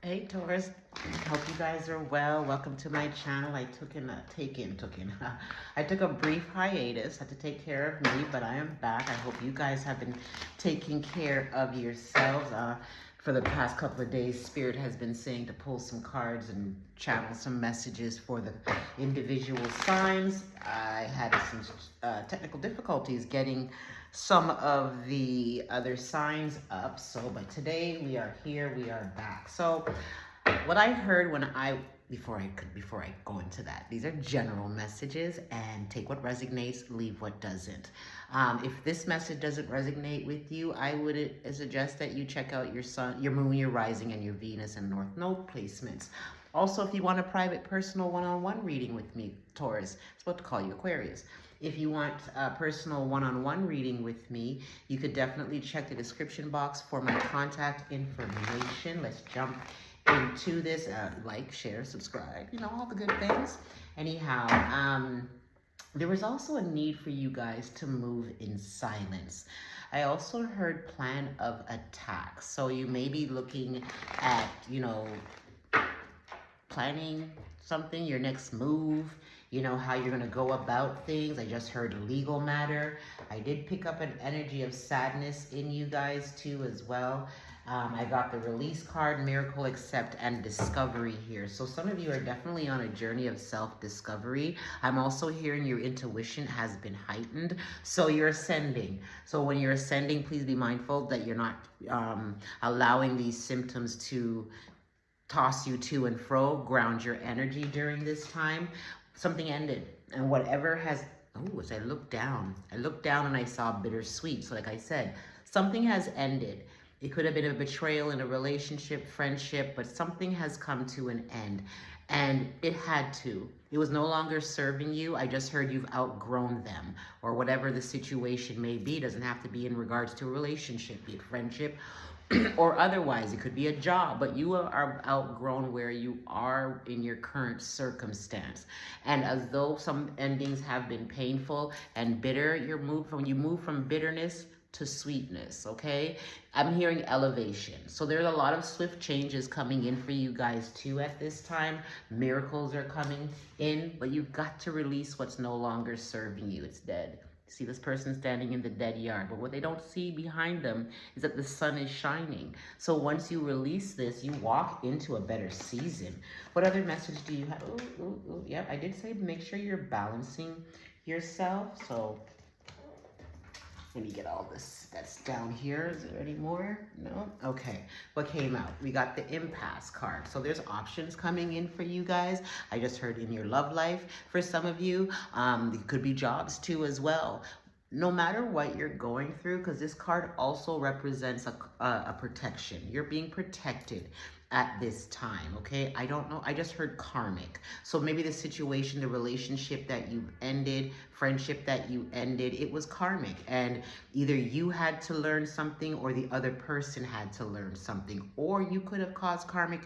Hey Taurus, hope you guys are well. Welcome to my channel. I took I took a brief hiatus, had to take care of me, but I am back. I hope you guys have been taking care of yourselves. For the past couple of days, Spirit has been saying to pull some cards and channel some messages for the individual signs. I had some technical difficulties getting some of the other signs up. But today we are here, we are back. So what I heard before I go into that, these are general messages, and take what resonates, leave what doesn't. If this message doesn't resonate with you, I would suggest that you check out your sun, your moon, your rising, and your Venus and North Node placements. Also, if you want a private, personal, one-on-one reading with me, Taurus, it's about to call you Aquarius. If you want a personal one-on-one reading with me, you could definitely check the description box for my contact information. Let's jump into this. Like, share, subscribe, all the good things. Anyhow, there was also a need for you guys to move in silence. I also heard plan of attack. So you may be looking at, planning something, your next move, how you're going to go about things. I just heard a legal matter. I did pick up an energy of sadness in you guys too as well. I got the release card, miracle, accept, and discovery here. So some of you are definitely on a journey of self-discovery. I'm also hearing your intuition has been heightened. So you're ascending. So when you're ascending, please be mindful that you're not allowing these symptoms to toss you to and fro. Ground your energy during this time. Something ended, and whatever has, as I looked down and I saw bittersweet. So like I said, something has ended. It could have been a betrayal in a relationship, friendship, but something has come to an end, and it had to. It was no longer serving you. I just heard you've outgrown them, or whatever the situation may be. It doesn't have to be in regards to a relationship, be it friendship or otherwise. It could be a job, but you are outgrown where you are in your current circumstance. And as though some endings have been painful and bitter, you move from bitterness to sweetness, okay? I'm hearing elevation. So there's a lot of swift changes coming in for you guys too at this time. Miracles are coming in, but you've got to release what's no longer serving you. It's dead. See this person standing in the dead yard, but what they don't see behind them is that the sun is shining. So once you release this, you walk into a better season. What other message do you have? Yep, I did say make sure you're balancing yourself. So let me get all this that's down here. Is there any more? No? Okay. What came out? We got the impasse card. So there's options coming in for you guys. I just heard in your love life for some of you. It could be jobs too as well. No matter what you're going through, because this card also represents a protection. You're being protected at this time, okay? I don't know. I just heard karmic. So maybe the situation, the relationship that you ended, friendship that you ended, it was karmic. And either you had to learn something or the other person had to learn something. Or you could have caused karmic,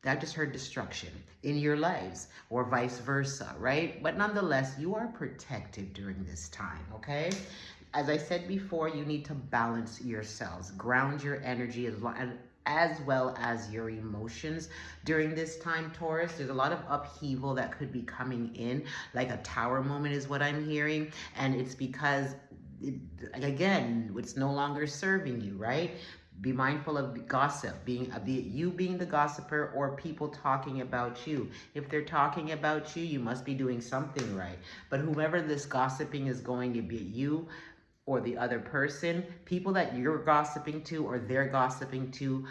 I just heard destruction in your lives, or vice versa, right? But nonetheless, you are protected during this time, okay? As I said before, you need to balance yourselves, ground your energy as well as your emotions during this time, Taurus. There's a lot of upheaval that could be coming in, like a tower moment is what I'm hearing. And it's because, again, it's no longer serving you, right? Be mindful of gossip, you being the gossiper, or people talking about you. If they're talking about you, you must be doing something right. But whoever this gossiping is going to be, you or the other person, people that you're gossiping to or they're gossiping to,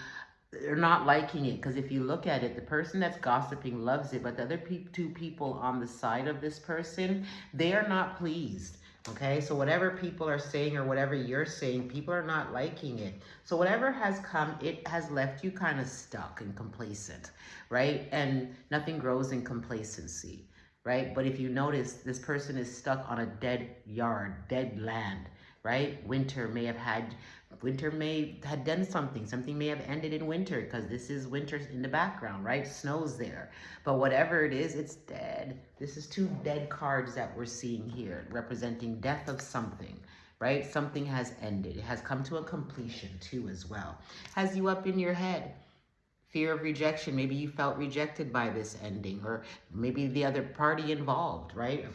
they're not liking it. Because if you look at it, the person that's gossiping loves it, but the other two people on the side of this person, they are not pleased. Okay, so whatever people are saying or whatever you're saying, people are not liking it. So whatever has come, it has left you kind of stuck and complacent, right? And nothing grows in complacency, right? But if you notice, this person is stuck on a dead yard, dead land, right? Winter may have done something may have ended in winter, because this is winter in the background, right? Snow's there, but whatever it is, it's dead. This is two dead cards that we're seeing here, representing death of something, right? Something has ended. It has come to a completion too as well. Has you up in your head, Fear of rejection. Maybe you felt rejected by this ending, or maybe the other party involved, right?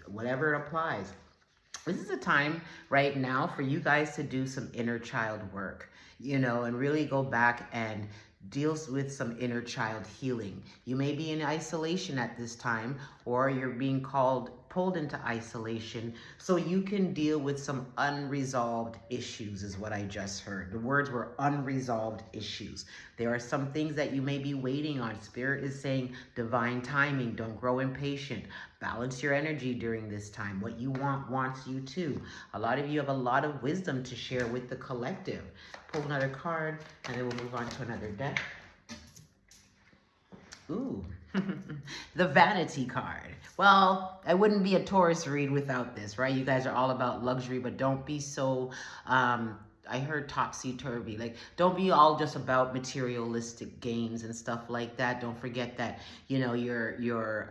Whatever applies. This is a time right now for you guys to do some inner child work, and really go back and deals with some inner child healing. You may be in isolation at this time, or you're being pulled into isolation so you can deal with some unresolved issues, is what I just heard. The words were unresolved issues. There are some things that you may be waiting on. Spirit is saying divine timing. Don't grow impatient. Balance your energy during this time. What you want wants you to. A lot of you have a lot of wisdom to share with the collective. Pull another card, and then we'll move on to another deck. Ooh, the vanity card. Well, I wouldn't be a Taurus read without this, right? You guys are all about luxury, but don't be so, I heard topsy-turvy. Like, don't be all just about materialistic gains and stuff like that. Don't forget that, your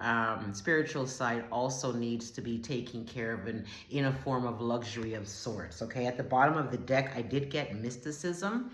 spiritual side also needs to be taken care of in a form of luxury of sorts, okay? At the bottom of the deck, I did get mysticism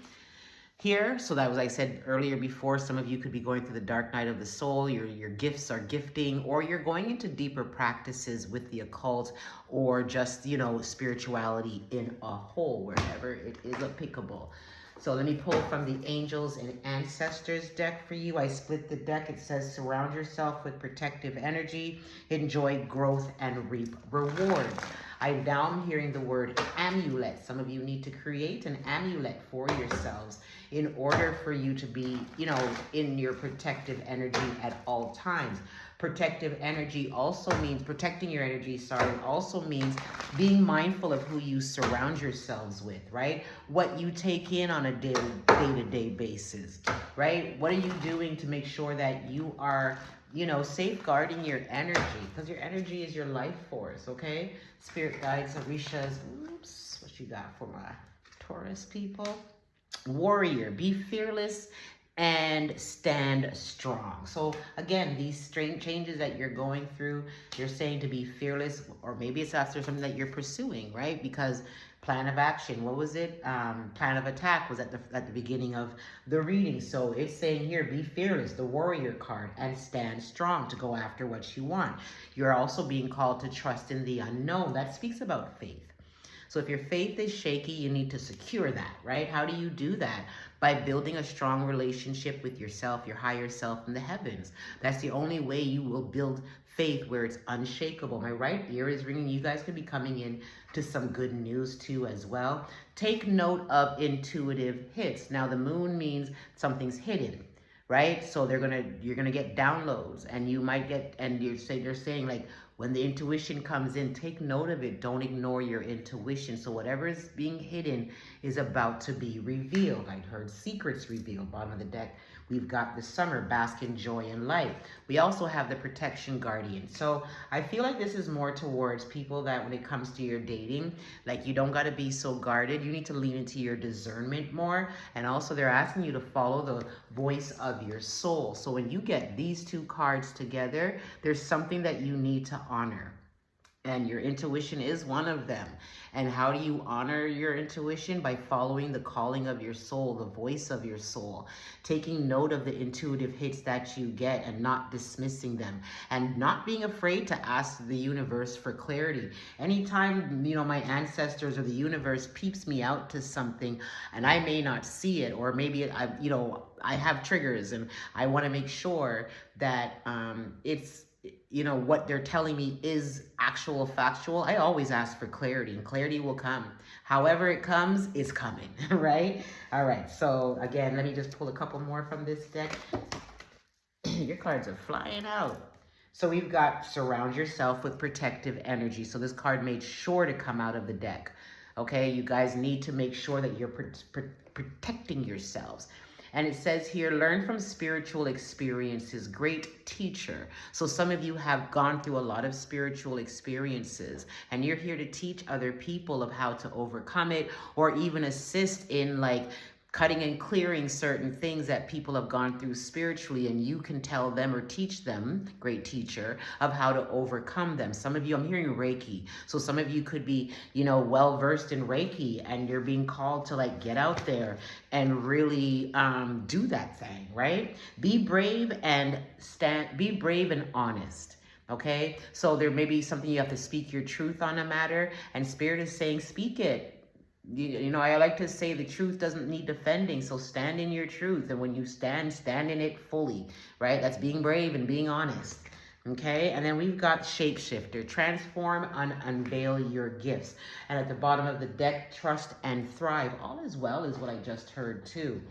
here. So that was, I said earlier before, some of you could be going through the dark night of the soul. Your gifts are gifting, or you're going into deeper practices with the occult, or just, spirituality in a whole, wherever it is applicable. So let me pull from the Angels and Ancestors deck for you. I split the deck. It says, surround yourself with protective energy, enjoy growth, and reap rewards. I'm now hearing the word amulet. Some of you need to create an amulet for yourselves in order for you to be, in your protective energy at all times. Protective energy also means, protecting your energy, also means being mindful of who you surround yourselves with, right? What you take in on a day-to-day basis, right? What are you doing to make sure that you are, safeguarding your energy? Because your energy is your life force, okay? Spirit guides, Orishas, oops, what you got for my Taurus people? Warrior, be fearless and stand strong. So again, these strange changes that you're going through, you're saying to be fearless, or maybe it's after something that you're pursuing, right? Because plan of action, what was it? Plan of attack was at the beginning of the reading. So it's saying here, be fearless, the warrior card, and stand strong to go after what you want. You're also being called to trust in the unknown. That speaks about faith. So if your faith is shaky, you need to secure that, right? How do you do that? By building a strong relationship with yourself, your higher self, and the heavens. That's the only way you will build faith where it's unshakable. My right ear is ringing. You guys could be coming in to some good news too as well. Take note of intuitive hits. Now the moon means something's hidden, right? So you're gonna get downloads, and you might get, and they're saying like, when the intuition comes in, take note of it. Don't ignore your intuition. So whatever is being hidden is about to be revealed. I heard secrets revealed. Bottom of the deck, we've got the summer, bask in joy and light. We also have the protection guardian. So I feel like this is more towards people that when it comes to your dating, like you don't got to be so guarded. You need to lean into your discernment more. And also they're asking you to follow the voice of your soul. So when you get these two cards together, there's something that you need to honor. And your intuition is one of them. And how do you honor your intuition? By following the calling of your soul, the voice of your soul, taking note of the intuitive hits that you get and not dismissing them, and not being afraid to ask the universe for clarity. Anytime, my ancestors or the universe peeps me out to something and I may not see it, or maybe I have triggers and I want to make sure that it's, what they're telling me is actual factual, I always ask for clarity, and clarity will come. However it comes, it's coming, right? All right, so again, let me just pull a couple more from this deck. Your cards are flying out. So we've got surround yourself with protective energy. So this card made sure to come out of the deck, okay? You guys need to make sure that you're protecting yourselves. And it says here, learn from spiritual experiences, great teacher. So some of you have gone through a lot of spiritual experiences, and you're here to teach other people of how to overcome it, or even assist in like cutting and clearing certain things that people have gone through spiritually, and you can tell them or teach them, great teacher, of how to overcome them. Some of you, I'm hearing Reiki, so some of you could be, you know, well versed in Reiki, and you're being called to like get out there and really do that thing, right? Be brave and be brave and honest. Okay, so there may be something you have to speak your truth on a matter, and Spirit is saying, speak it. You know, I like to say the truth doesn't need defending, so stand in your truth. And when you stand in it fully, right? That's being brave and being honest. Okay, and then we've got shapeshifter, transform and unveil your gifts. And at the bottom of the deck, trust and thrive. All is well is what I just heard too.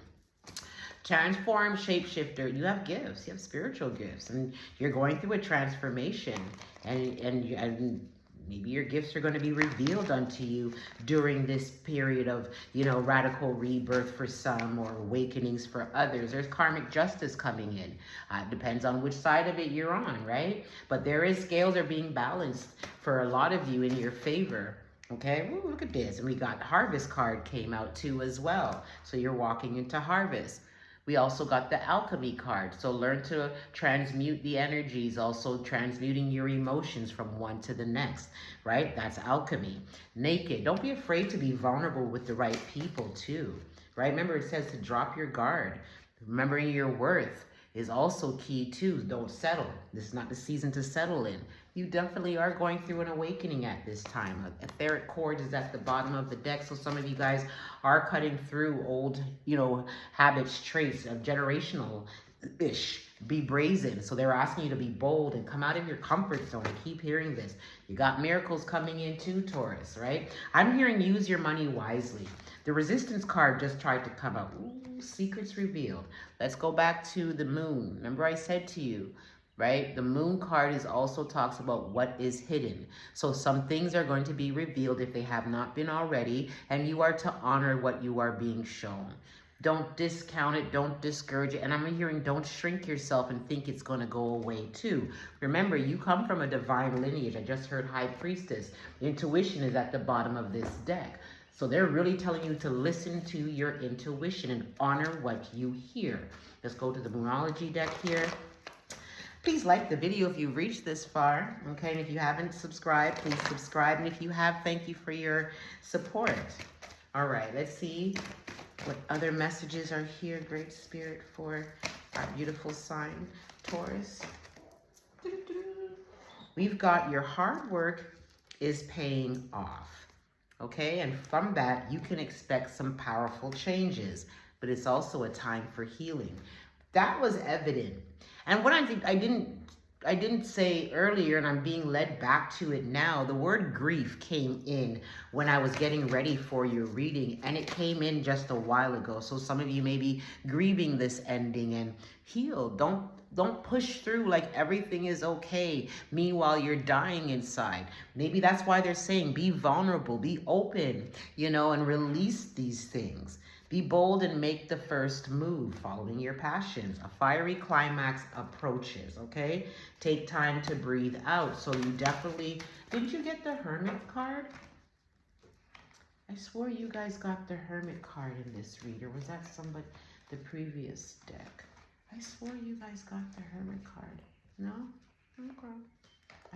Transform, shapeshifter, you have gifts, you have spiritual gifts, and you're going through a transformation, and maybe your gifts are going to be revealed unto you during this period of, you know, radical rebirth for some, or awakenings for others. There's karmic justice coming in. It depends on which side of it you're on, right? But there is, scales are being balanced for a lot of you in your favor. Okay, ooh, look at this. And we got harvest card came out too as well. So you're walking into harvest. We also got the alchemy card. So learn to transmute the energies, also transmuting your emotions from one to the next, right? That's alchemy. Naked. Don't be afraid to be vulnerable with the right people too, right? Remember, it says to drop your guard. Remembering your worth is also key too. Don't settle. This is not the season to settle in. You definitely are going through an awakening at this time. Etheric cord is at the bottom of the deck, so some of you guys are cutting through old, you know, habits, traits of generational-ish. Be brazen. So they're asking you to be bold and come out of your comfort zone. I keep hearing this. You got miracles coming in too, Taurus, right? I'm hearing use your money wisely. The resistance card just tried to come out. Ooh, secrets revealed. Let's go back to the moon. Remember I said to you, right? The moon card is also talks about what is hidden. So some things are going to be revealed if they have not been already, and you are to honor what you are being shown. Don't discount it, don't discourage it. And I'm hearing don't shrink yourself and think it's going to go away too. Remember, you come from a divine lineage. I just heard High Priestess. Intuition is at the bottom of this deck. So they're really telling you to listen to your intuition and honor what you hear. Let's go to the Moonology deck here. Please like the video if you've reached this far, okay? And if you haven't subscribed, please subscribe. And if you have, thank you for your support. All right, let's see what other messages are here, Great Spirit, for our beautiful sign, Taurus. We've got your hard work is paying off, okay? And from that, you can expect some powerful changes, but it's also a time for healing. That was evident. And what I didn't say earlier, and I'm being led back to it now, the word grief came in when I was getting ready for your reading, and it came in just a while ago. So some of you may be grieving this ending, and heal. Don't push through like everything is okay. Meanwhile, you're dying inside. Maybe that's why they're saying be vulnerable, be open, you know, and release these things. Be bold and make the first move, following your passions. A fiery climax approaches, okay? Take time to breathe out. So you definitely, didn't you get the Hermit card? I swore you guys got the Hermit card in this read, or was that somebody, the previous deck? I swore you guys got the Hermit card. No? Okay.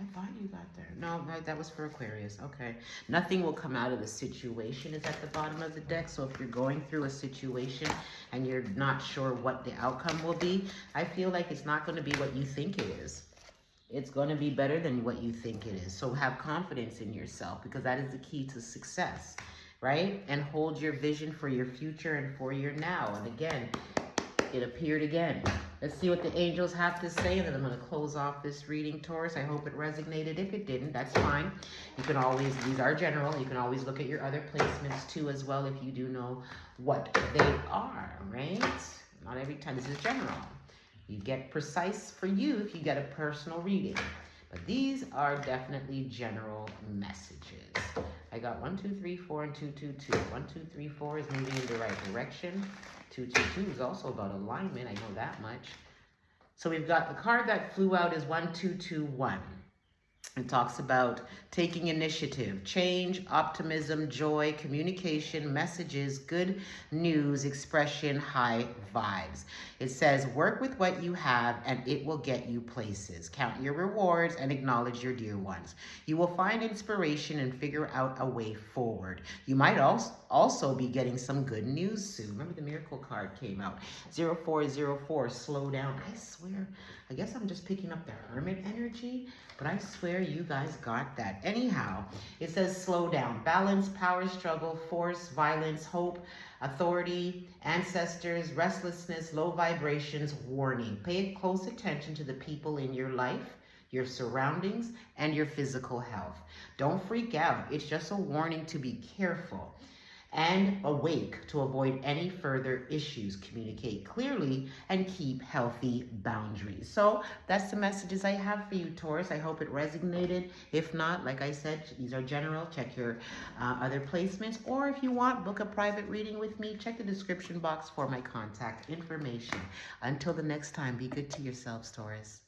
I thought you got there. No, that was for Aquarius. Okay. Nothing will come out of the situation is at the bottom of the deck. So if you're going through a situation and you're not sure what the outcome will be, I feel like it's not going to be what you think it is. It's going to be better than what you think it is. So have confidence in yourself, because that is the key to success, right? And hold your vision for your future and for your now. And again, it appeared again. Let's see what the angels have to say, and then I'm going to close off this reading, Taurus. I hope it resonated. If it didn't, that's fine. You can always, these are general. You can always look at your other placements too as well if you do know what they are, right? Not every time. This is general. You get precise for you if you get a personal reading. But these are definitely general messages. I got 1, 2, 3, 4, and 2, 2, 2. 1, 2, 3, 4 is moving in the right direction. 2, 2, 2 is also about alignment. I know that much. So we've got the card that flew out is 1, 2, 2, 1. It talks about taking initiative, change, optimism, joy, communication, messages, good news, expression, high vibes. It says, work with what you have and it will get you places. Count your rewards and acknowledge your dear ones. You will find inspiration and figure out a way forward. You might also be getting some good news soon. Remember the miracle card came out. 0404, slow down. I swear, I guess I'm just picking up the hermit energy, but I swear you guys got that. Anyhow, it says slow down. Balance, power struggle, force, violence, hope, authority, ancestors, restlessness, low vibrations, warning. Pay close attention to the people in your life, your surroundings, and your physical health. Don't freak out. It's just a warning to be careful and awake to avoid any further issues. Communicate clearly and keep healthy boundaries. So that's the messages I have for you, Taurus. I hope it resonated. If not, like I said, these are general. Check your other placements, or if you want, book a private reading with me. Check the description box for my contact information. Until the next time, be good to yourselves, Taurus.